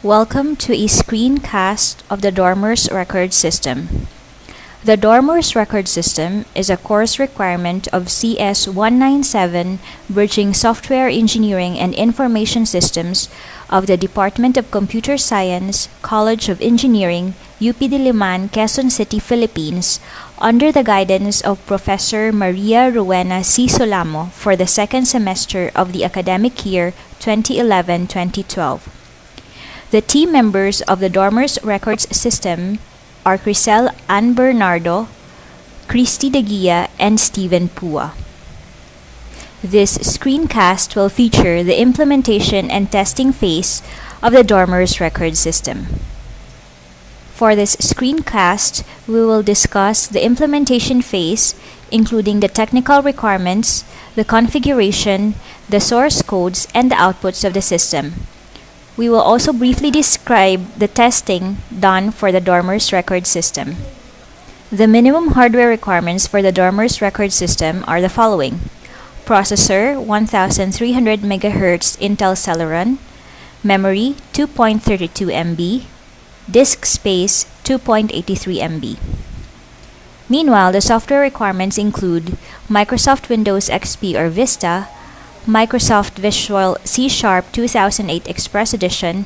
Welcome to a screencast of the Dormer's record system. The Dormer's record system is a course requirement of CS197 Bridging Software Engineering and Information Systems of the Department of Computer Science, College of Engineering, UP Diliman, Quezon City, Philippines, under the guidance of Professor Maria Rowena C. Solamo for the second semester of the academic year 2011-2012. The team members of the Dormer's records system are Crisel Ann Bernardo, Christy Deguia, and Stephen Pua. This screencast will feature the implementation and testing phase of the Dormer's record system. For this screencast, we will discuss the implementation phase, including the technical requirements, the configuration, the source codes, and the outputs of the system. We will also briefly describe the testing done for the Dormer's record system. The minimum hardware requirements for the Dormer's record system are the following: processor 1300 MHz Intel Celeron, memory 2.32 MB, disk space 2.83 MB. Meanwhile, the software requirements include Microsoft Windows XP or Vista, Microsoft Visual C# 2008 Express Edition,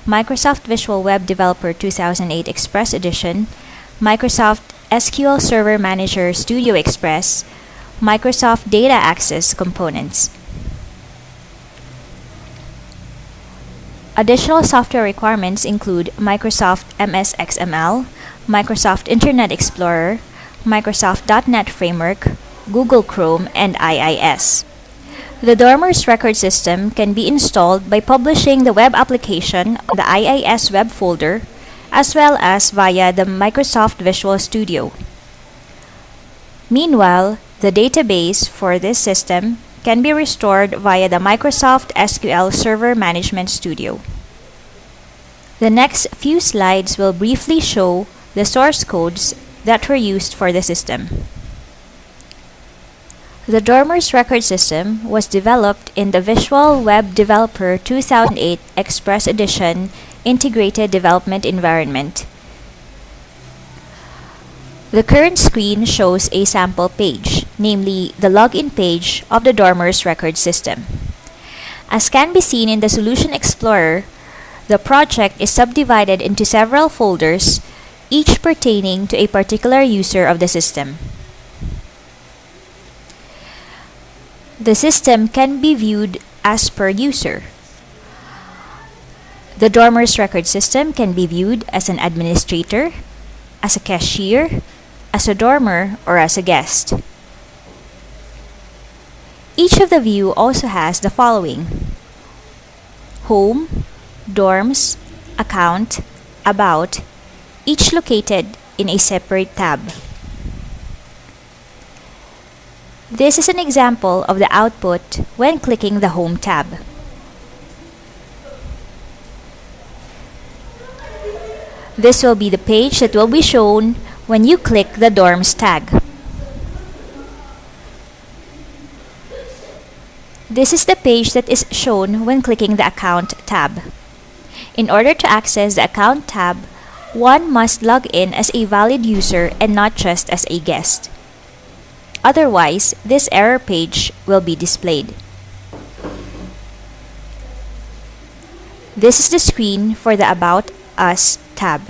Microsoft Visual Web Developer 2008 Express Edition, Microsoft SQL Server Manager Studio Express, Microsoft Data Access Components. Additional software requirements include Microsoft MS XML, Microsoft Internet Explorer, Microsoft .NET Framework, Google Chrome, and IIS. The Dormer's record system can be installed by publishing the web application on the IIS web folder, as well as via the Microsoft Visual Studio. Meanwhile, the database for this system can be restored via the Microsoft SQL Server Management Studio. The next few slides will briefly show the source codes that were used for the system. The Dormer's record system was developed in the Visual Web Developer 2008 Express Edition Integrated Development Environment. The current screen shows a sample page, namely the login page of the Dormer's record system. As can be seen in the Solution Explorer, the project is subdivided into several folders, each pertaining to a particular user of the system. The system can be viewed as per user. The Dormer's record system can be viewed as an administrator, as a cashier, as a dormer, or as a guest. Each of the view also has the following: home, dorms, account, about, each located in a separate tab. This is an example of the output when clicking the Home tab. This will be the page that will be shown when you click the Dorms tag. This is the page that is shown when clicking the Account tab. In order to access the Account tab, one must log in as a valid user and not just as a guest. Otherwise, this error page will be displayed. This is the screen for the About Us tab.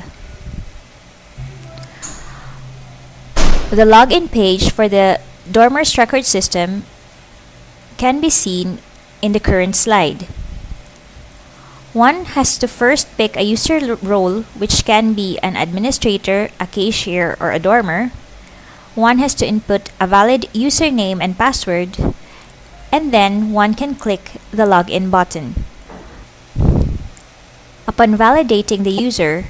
The login page for the Dormer's record system can be seen in the current slide. One has to first pick a user role, which can be an administrator, a cashier, or a dormer. One has to input a valid username and password, and then one can click the Login button. Upon validating the user,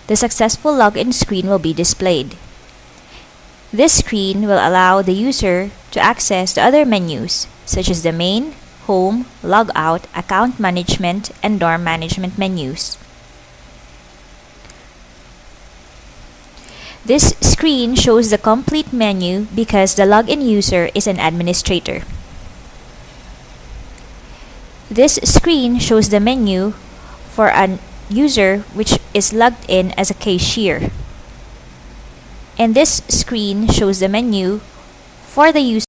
the successful login screen will be displayed. This screen will allow the user to access the other menus, such as the Main, Home, Logout, Account Management, and Dorm Management menus. This screen shows the complete menu because the login user is an administrator. This screen shows the menu for an user which is logged in as a cashier. And this screen shows the menu for the user